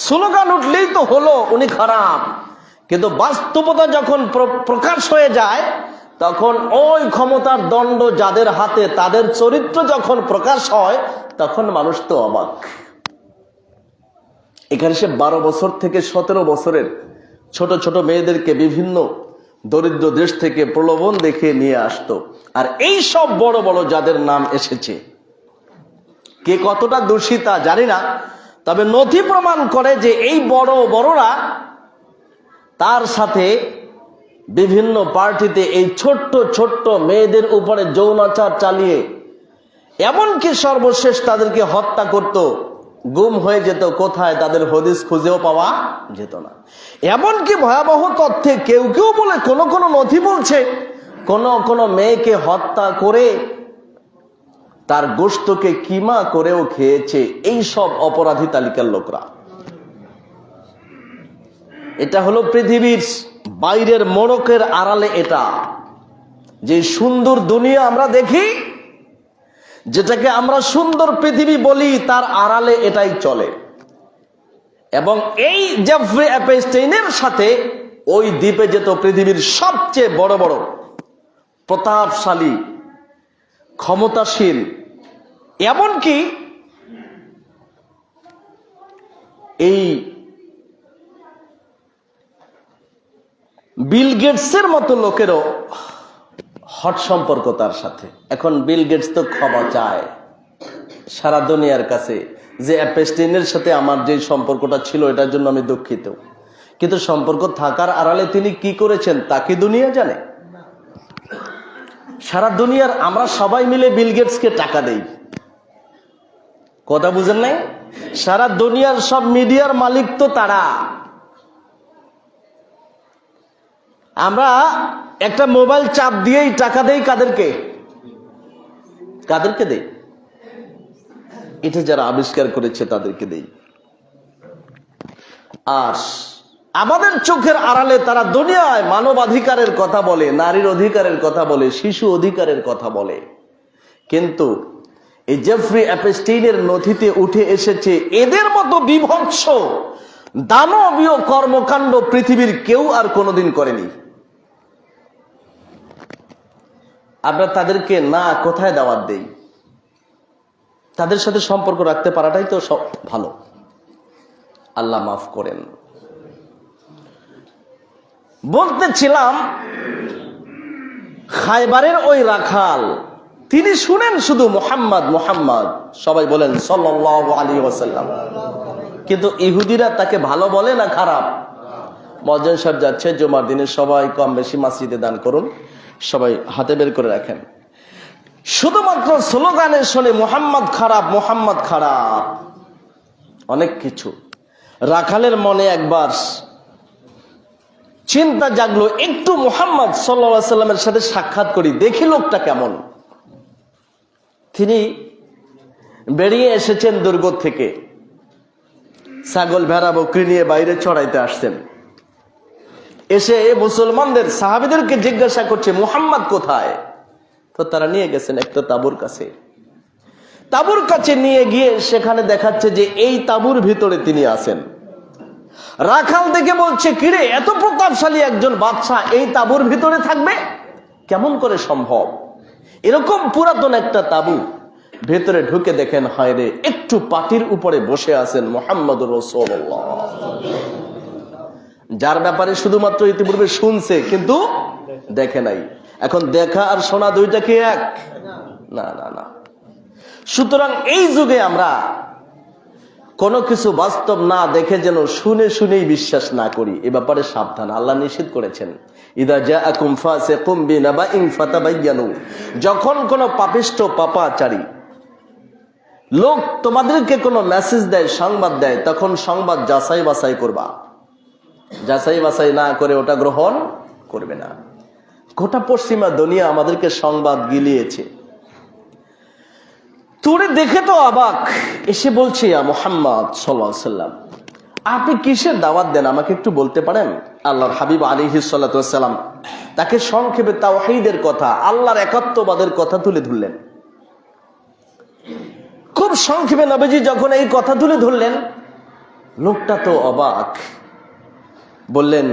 স্লোগান উঠলেই তো হলো উনি খারাপ, কিন্তু বাস্তবতা যখন প্রকাশ হয়ে যায় তখন ওই ক্ষমতার দণ্ড যাদের হাতে, তাদের চরিত্র যখন প্রকাশ হয় তখন মানুষ তো অবাক। এখানে সে 12 বছর থেকে 17 বছরের ছোট ছোট মেয়েদেরকে বিভিন্ন দরিদ্র দেশ থেকে প্রলোভন দেখে নিয়ে আসতো। আর এই সব বড় বড় যাদের নাম এসেছে, কে কতটা দোষী তা জানি না, তবে নথি প্রমাণ করে যে এই বড় বড়রা তার সাথে বিভিন্ন পার্টিতে এই ছোট্ট ছোট্ট মেয়েদের উপরে যৌনাচার চালিয়ে এমনকি সর্বশেষ তাদেরকে হত্যা করত, গুম হয়ে যেত, কোথায় তাদের হদিস খুঁজেও পাওয়া যেত না। এমনকি ভয়াবহ তথ্যে কেউ কেউ বলে, কোন কোন নথি বলছে কোন মেয়েকে হত্যা করে তার গোশতকে কিমা করেও খেয়েছে এই সব অপরাধী তালিকার লোকরা। এটা হলো পৃথিবীর বাইরের মোড়কের আড়ালে, এটা যে সুন্দর দুনিয়া আমরা দেখি, যেটাকে আমরা সুন্দর পৃথিবী বলি, তার আড়ালে এটাই চলে। এবং এই জেফ্রি অ্যাপস্টাইনের সাথে ওই দ্বীপে যেত পৃথিবীর সবচেয়ে বড় বড় প্রতাপশালী ক্ষমতাশীল, এমনকি এই বিল গেটসের মতো লোকেরও হট সম্পর্ক তার সাথে। এখন বিল গেটস তো ক্ষমা চায় সারা দুনিয়ার কাছে যে অ্যাপস্টাইনের সাথে আমার যে সম্পর্কটা ছিল এটার জন্য আমি দুঃখিত, কিন্তু সম্পর্ক থাকার আড়ালে তিনি কি করেছেন তা কি দুনিয়া জানে? সারা দুনিয়ার আমরা সবাই মিলে বিল গেটসকে টাকা দেই, কথা বুঝেন নাই? সারা দুনিয়ার সব মিডিয়ার মালিক তো তারা। আমরা একটা মোবাইল চাপ দিয়েই টাকা দেই কাদেরকে? কাদেরকে দেই? এটা যারা আবিষ্কার করেছে তাদেরকে দেই। আর আমাদের চোখের আড়ালে তারা দুনিয়ায় মানবাধিকারের কথা বলে, নারীর অধিকারের কথা বলে, শিশু অধিকারের কথা বলে, কিন্তু এই জেফ্রি অ্যাপস্টাইনের নথিতে উঠে এসেছে এদের মতো বিভৎস দানবীয় কর্মকাণ্ড পৃথিবীর কেউ আর কোনোদিন করেনি। আমরা তাদেরকে না কোথায় দাওয়াত দেই? তাদের সাথে সম্পর্ক রাখতে পারাটাই তো সব ভালো। আল্লাহ মাফ করেন। বলতেছিলাম, খায়বারের ওই রাখাল তিনি শুনেন শুধু মুহাম্মদ মুহাম্মদ, সবাই বলেন সাল্লাল্লাহু আলাইহি ওয়াসাল্লাম, কিন্তু ইহুদিরা তাকে ভালো বলে না খারাপ? মুয়াজ্জিন সাহেব যাচ্ছে জুমার দিনে, সবাই কম বেশি মসজিদে দান করুন, সবাই হাতে বের করে রাখেন। শুধুমাত্র স্লোগানে শুনে মুহাম্মদ খারাপ, মুহাম্মদ খারাপ, অনেক কিছু। রাখালের মনে একবার চিন্তা জাগলো, একটু মুহাম্মদ সাল্লাল্লাহু আলাইহি ওয়াসাল্লামের সাথে সাক্ষাৎ করি, দেখি লোকটা কেমন। তিনি বেরিয়ে এসেছেন দুর্গ থেকে, ছাগল ভেড়া বকরি নিয়ে বাইরে চড়াইতে আসছেন। এসে মুসলমানদের সাহাবীদেরকে জিজ্ঞাসা করছে মুহাম্মদ কোথায়? তো তারা নিয়ে গেছেন একটা তাঁবুর কাছে। তাঁবুর কাছে নিয়ে গিয়ে সেখানে দেখাচ্ছে যে এই তাঁবুর ভিতরে তিনি আছেন। রাখাল দেখে বলছে, কিরে, এত প্রতাপশালী একজন বাদশা এই তাঁবুর ভিতরে থাকবে, কেমন করে সম্ভব? এরকম পুরাতন একটা তাঁবু, ভেতরে ঢুকে দেখেন, হয় রে, একটু পাটির উপরে বসে আছেন মুহাম্মদুর রাসূলুল্লাহ, যার ব্যাপারে শুধুমাত্র ইতিপূর্বে শুনছে কিন্তু দেখে নাই। এখন দেখা আর শোনা দুইটা কি এক? না না না। সুতরাং এই যুগে আমরা কোনো কিছু বাস্তব না দেখে যেন শুনে শুনেই বিশ্বাস না করি, এ ব্যাপারে সাবধান। আল্লাহ নিষেধ করেছেন, ইদা জাআকুম ফাসিকুম বিনাবাইন ফাতাবায়ানু, যখন কোনো পাপিষ্ঠ পাপাচারী লোক তোমাদেরকে কোনো মেসেজ দেয়, সংবাদ দেয়, তখন সংবাদ যাচাই বাছাই করবা। যাচাই বাছাই না করে ওটা গ্রহণ করবে না। গোটা পশ্চিমা দুনিয়া আমাদেরকে সংবাদ গিলিয়েছে। তোরে দেখে তো অবাক, এসে বলছে, ইয়া মুহাম্মদ সাল্লাল্লাহু আলাইহি ওয়াসাল্লাম, আপনি কিসের দাওয়াত দেন আমাকে একটু বলতে পারেন? আল্লাহর হাবিব আলাইহিস সালাতু ওয়াসসালাম তাকে সংক্ষেপে তাওহীদের কথা, আল্লাহর একাত্মবাদের কথা তুলে ধরলেন। খুব সংক্ষেপে নবীজি যখন এই কথা তুলে ধরলেন, লোকটা তো অবাক। বললেন,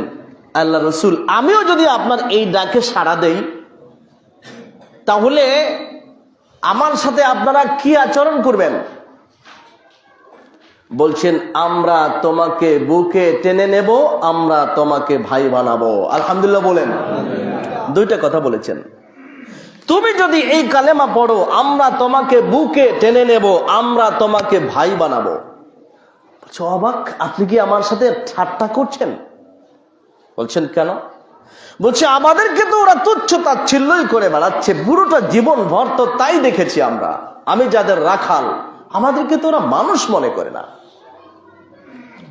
আল্লাহ রাসূল, আমিও যদি আপনার এই ডাকে সাড়া দেই, তাহলে আমার সাথে আপনারা কি আচরণ করবেন? বলছেন, আমরা তোমাকে বুকে টেনে নেব, আমরা তোমাকে ভাই বানাবো। আলহামদুলিল্লাহ বলেন। দুইটা কথা বলেছেন। তুমি যদি এই কালেমা পড়ো, আমরা তোমাকে বুকে টেনে নেব, আমরা তোমাকে ভাই বানাবো। অবাক, আপনি কি আমার সাথে ঠাট্টা করছেন? বলছেন, কেন? বলছে, আমাদেরকে তো ওরা তুচ্ছ তাচ্ছিল্যই করে বেড়াচ্ছে, পুরোটা জীবন ভর তো তাই দেখেছি আমরা। আমি যাদের রাখাল, আমাদেরকে তো ওরা মানুষ মনে করে না।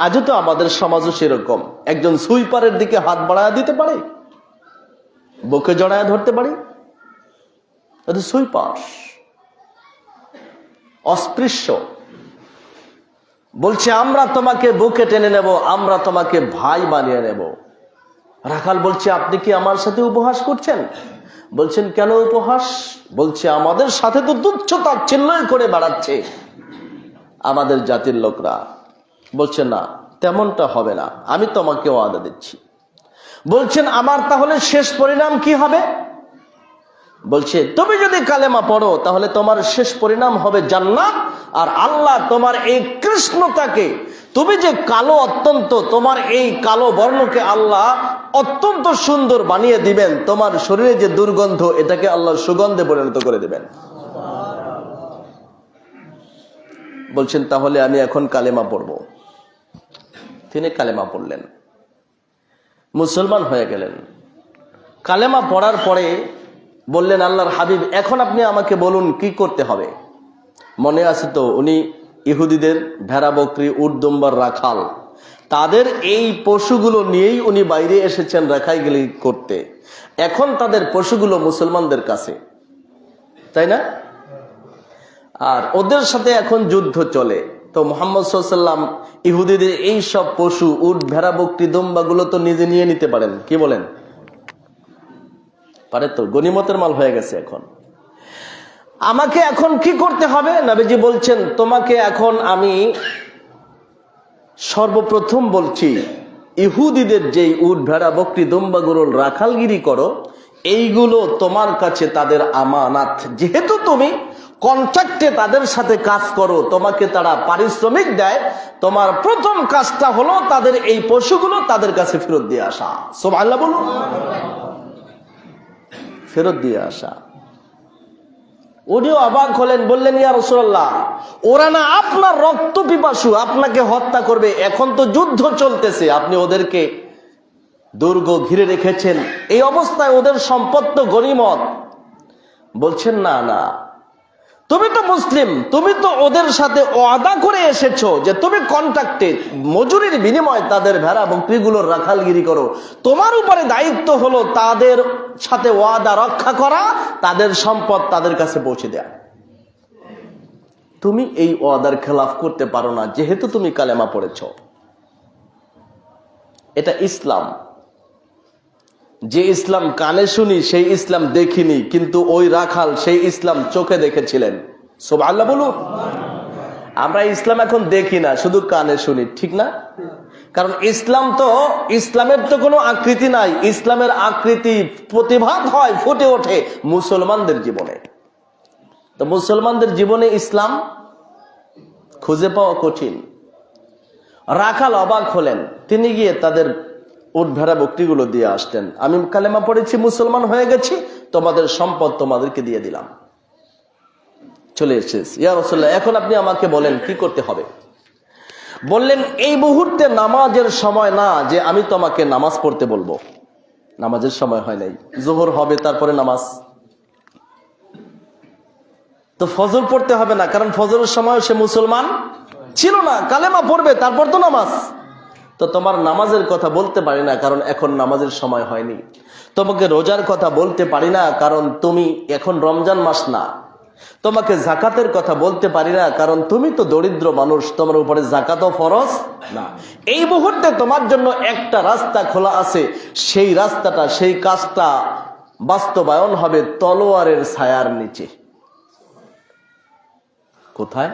আজও তো আমাদের সমাজও সেরকম। একজন সুইপারের দিকে হাত বাড়ায় দিতে পারে, বুকে জড়ায় ধরতে পারি, সুইপার অস্পৃশ্য। বলছে, আমরা তোমাকে বুকে টেনে নেব, আমরা তোমাকে ভাই বানিয়ে নেব। রাখাল বলছে, আপনি কি আমার সাথে উপহাস করছেন? বলছেন, কেন উপহাস? বলছে, আমাদের সাথে তো তুচ্ছ তাচ্ছিল্যই করে বেড়াচ্ছে আমাদের জাতির লোকরা। বলছে, না, তেমনটা হবে না, আমি তোমাকে ওয়াদা দিচ্ছি। বলছেন, আমার তাহলে শেষ পরিণাম কি হবে? বলছে, তুমি যদি কালেমা পড়ো, তাহলে তোমার শেষ পরিণাম হবে জান্নাত। আর আল্লাহ তোমার এই কৃষ্ণতাকে, তুমি যে কালো অত্যন্ত, তোমার এই কালো বর্ণকে আল্লাহ অত্যন্ত সুন্দর বানিয়ে দিবেন। তোমার শরীরে যে দুর্গন্ধ, এটাকে আল্লাহ সুগন্ধে পরিণত করে দিবেন। বলছেন, তাহলে আমি এখন কালেমা পড়ব। তিনি কালেমা পড়লেন, মুসলমান হয়ে গেলেন। কালেমা পড়ার পরে বললেন, আল্লাহর হাবিব, এখন আপনি আমাকে বলুন কি করতে হবে। মনে আছে তো, উনি ইহুদিদের ভেড়া, বকরি, উট, দুম্বার রাখাল, তাদের এই পশুগুলো নিয়েই উনি বাইরে এসেছেন রাখাইগিরি করতে। এখন তাদের পশুগুলো মুসলমানদের কাছে, তাই না? আর ওদের সাথে এখন যুদ্ধ চলে। তো মুহাম্মদ সাল্লাল্লাহু আলাইহি ওয়াসাল্লাম ইহুদিদের এই সব পশু, উট, ভেড়া, বকরি, দুম্বা গুলো তো নিজে নিয়ে নিতে পারেন, কি বলেন? পারে তো, গনিমতের মাল হয়ে গেছে। এখন আমাকে এখন কি করতে হবে? নবীজি বলছেন, তোমাকে এখন আমি সর্বপ্রথম বলছি, ইহুদিদের যেই উট, ভেড়া, বকরি, দুম্বাগুলোর রাখালগিরি করো, এইগুলো তোমার কাছে তাদের আমানাত। যেহেতু তুমি কন্ট্রাক্টে তাদের সাথে কাজ করো, তোমাকে তারা পারিশ্রমিক দেয়, তোমার প্রথম কাজটা হলো তাদের এই পশুগুলো তাদের কাছে ফেরত দিয়ে আসা। সুবহানাল্লাহ বলুন। ফেরত দিয়ে আসা। উনিও অবাক হলেন, বললেন, ইয়া রাসূলুল্লাহ, ওরা না আপনার রক্ত পিপাসু, আপনাকে হত্যা করবে, এখন তো যুদ্ধ চলতেছে, আপনি ওদেরকে দুর্গ ঘিরে রেখেছেন, এই অবস্থায় ওদের সম্পদ তো গনিমত। বলছেন, না না, তুমি তো মুসলিম, তুমি তো ওদের সাথে ওয়াদা করে এসেছো যে তুমি কন্ট্রাক্টে মজুরির বিনিময়ে তাদের ভেড়া বকরিগুলোর রাখালগিরি করো, তোমার উপরে দায়িত্ব হলো তাদের সাথে ওয়াদা রক্ষা করা, তাদের সম্পদ তাদের কাছে পৌঁছে দেয়া। তুমি এই ওয়াদার খেলাফ করতে পারো না, যেহেতু তুমি কালেমা পড়েছো। এটা ইসলাম। যে ইসলাম কানে শুনি সেই ইসলাম দেখিনি, কিন্তু ওই রাখাল সেই ইসলাম চোখে দেখেছিলেন। সুবহানাল্লাহ বলুন। আমরা ইসলাম এখন দেখি না, শুধু কানে শুনি, ঠিক না? কারণ ইসলামের তো কোনো আকৃতি নাই। ইসলামের আকৃতি প্রতিভাত হয়, ফুটে ওঠে মুসলমানদের জীবনে। তো মুসলমানদের জীবনে ইসলাম খুঁজে পাওয়া কঠিন। রাখাল অবাক হলেন, তিনি গিয়ে তাদের উট ভেড়া বকরিগুলো দিয়ে আসতেন। আমি কালেমা পড়েছি, মুসলমান হয়ে গেছি, তোমাদের সম্পদ তোমাদেরকে দিয়ে দিলাম, চলে এসেছি ইয়া রাসূলুল্লাহ, এখন আপনি আমাকে বলেন কি করতে হবে। বললেন, এই মুহূর্তে নামাজের সময় না যে আমি তোমাকে নামাজ পড়তে বলবো, নামাজের সময় হয় নাই, যোহর হবে তারপরে নামাজ, তো ফজর পড়তে হবে না, কারণ ফজরের সময় সে মুসলমান ছিল না, কালেমা পড়বে তারপর তো নামাজ। তো তোমার নামাজের কথা বলতে পারি না, কারণ এখন নামাজের সময় হয়নি। তোমাকে রোজার কথা বলতে পারি না, কারণ তুমি এখন রমজান মাস না। তোমাকে জাকাতের কথা বলতে পারি না, কারণ তুমি তো দরিদ্র মানুষ, তোমার উপরে জাকাতও ফরজ না। এই মুহূর্তে তোমার জন্য একটা রাস্তা খোলা আছে, সেই রাস্তাটা, সেই কাজটা বাস্তবায়ন হবে তলোয়ারের ছায়ার নিচে। কোথায়?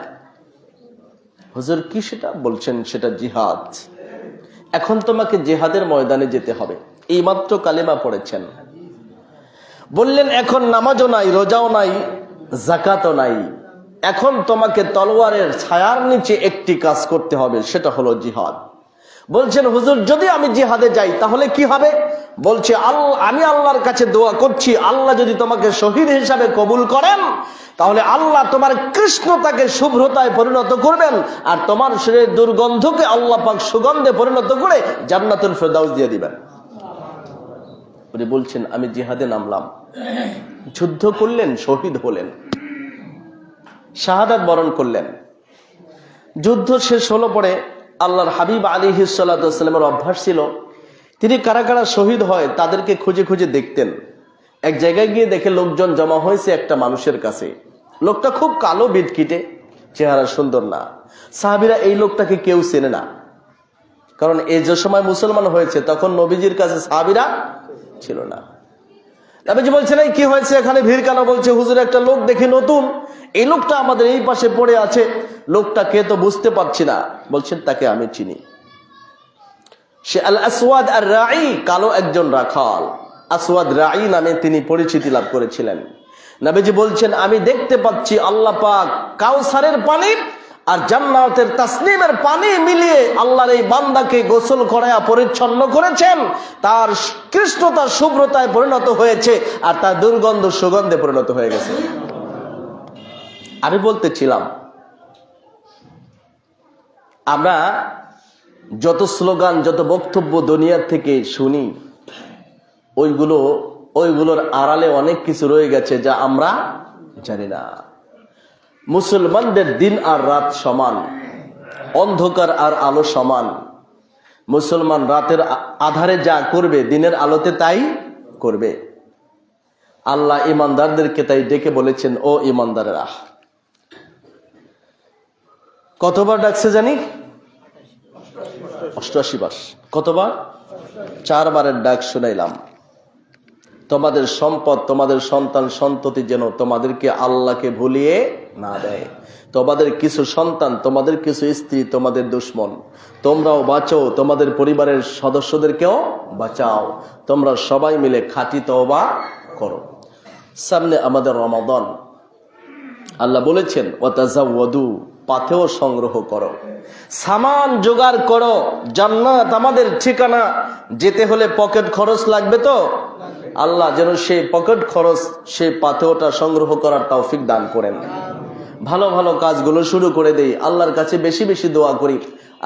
হুজুর কি সেটা? বলছেন সেটা জিহাদ। এখন তোমাকে জিহাদের ময়দানে যেতে হবে। এইমাত্র কালেমা পড়েছেন। বললেন এখন নামাজও নাই, রোজাও নাই, যাকাতও নাই, এখন তোমাকে তলোয়ারের ছায়ার নিচে একটি কাজ করতে হবে, সেটা হলো জিহাদ। বলছেন হুজুর যদি আমি জিহাদে যাই তাহলে কি হবে? বলছে আমি আল্লাহর কাছে দোয়া করছি, আল্লাহ যদি তোমাকে শহীদ হিসাবে কবুল করেন তাহলে আল্লাহ তোমার কৃষ্ণতাকে শুভ্রতায় পরিণত করবেন, আর তোমার শরীরের দুর্গন্ধকে আল্লাহ পাক সুগন্ধে পরিণত করে জান্নাতুল ফেরদাউস দিয়ে দিবেন। উনি বলছেন আমি জিহাদে নামলাম, যুদ্ধ করলেন, শহীদ হলেন, শাহাদাত বরণ করলেন। যুদ্ধ শেষ হলো পরে আল্লাহর হাবিব আলাইহিস সালাতু ওয়াস সালামের অভ্যাস ছিল তিনি কারা কারা শহীদ হয় তাদেরকে খুঁজে খুঁজে দেখতেন। এক জায়গায় গিয়ে দেখে লোকজন জমা হয়েছে একটা মানুষের কাছে। লোকটা খুব কালো, বিটকিটে, চেহারা সুন্দর না। সাহাবীরা এই লোকটাকে কেউ চেনে না, কারণ এই যে সময় মুসলমান হয়েছে তখন নবীজির কাছে সাহাবীরা ছিল না। নবীজি বলছেন এই কি হয়েছে এখানে ভিড় কেন? বলছে হুজুর একটা লোক দেখি নতুন, এই লোকটা আমাদের এই পাশে পড়ে আছে, লোকটা কে তো বুঝতে পারছি না। বলছেন তাকে আমি চিনি, সে আল আসওয়াদ আর রাঈ, কালো একজন রাখাল, আসওয়াদ রাঈ নামে তিনি পরিচিতি লাভ করেছিলেন। নবীজি বলছেন আমি দেখতে পাচ্ছি আল্লাহ পাক কাউসারের পানি আর জান্নাতের তাসনিমের পানি মিলিয়ে আল্লাহর এই বান্দাকে গোসল করায়া পরিচ্ছন্ন করেছেন, তার কৃষ্ণতা শুভ্রতায় পরিণত হয়েছে আর তার দুর্গন্ধ সুগন্ধে পরিণত হয়ে গেছে। আমি বলতেছিলাম আমরা যত স্লোগান, যত বক্তব্য দুনিয়ার থেকে শুনি, ওইগুলোর আড়ালে অনেক কিছু রয়ে গেছে যা আমরা জানি না। মুসলমানদের দিন আর রাত সমান, অন্ধকার আর আলো সমান। মুসলমান রাতের আধারে যা করবে দিনের আলোতে তাই করবে। আল্লাহ ইমানদারদেরকে তাই ডেকে বলেছেন ও ইমানদারেরা। কতবার ডাকছে জানি? 88 বার। কতবার? 4 বারের ডাক শুনাইলাম। তোমাদের সম্পদ, তোমাদের সন্তান সন্ততি যেন তোমাদেরকে আল্লাহকে ভুলিয়ে না দেয়। তোমাদের কিছু সন্তান, তোমাদের কিছু স্ত্রী তোমাদের দুশ্মন, তোমরাও বাঁচো, তোমাদের পরিবারের সদস্যদেরকেও বাঁচাও। তোমরা সবাই মিলে খাঁটি তওবা করো। সামনে আমাদের রমাদান, আল্লাহ বলেছেন ওয়াতাজাওয়াদু, পাথেও সংগ্রহ করো, সামান জোগাড় করো। জান্নাত আমাদের ঠিকানা, যেতে হলে পকেট খরচ লাগবে, তো আল্লাহ যেন সেই পকেট খরচ, সেই পাথেওটা সংগ্রহ করার তৌফিক দান করেন। ভালো ভালো কাজগুলো শুরু করে দেই, আল্লাহর কাছে বেশি বেশি দোয়া করি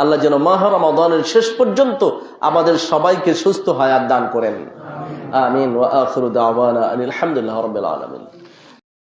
আল্লাহ যেন মাহ রমাদানের শেষ পর্যন্ত আমাদের সবাইকে সুস্থ হায়াত দান করেন। আমিন ওয়া আখিরু দাওয়ানা আলহামদুলিল্লাহি রাব্বিল আলামিন।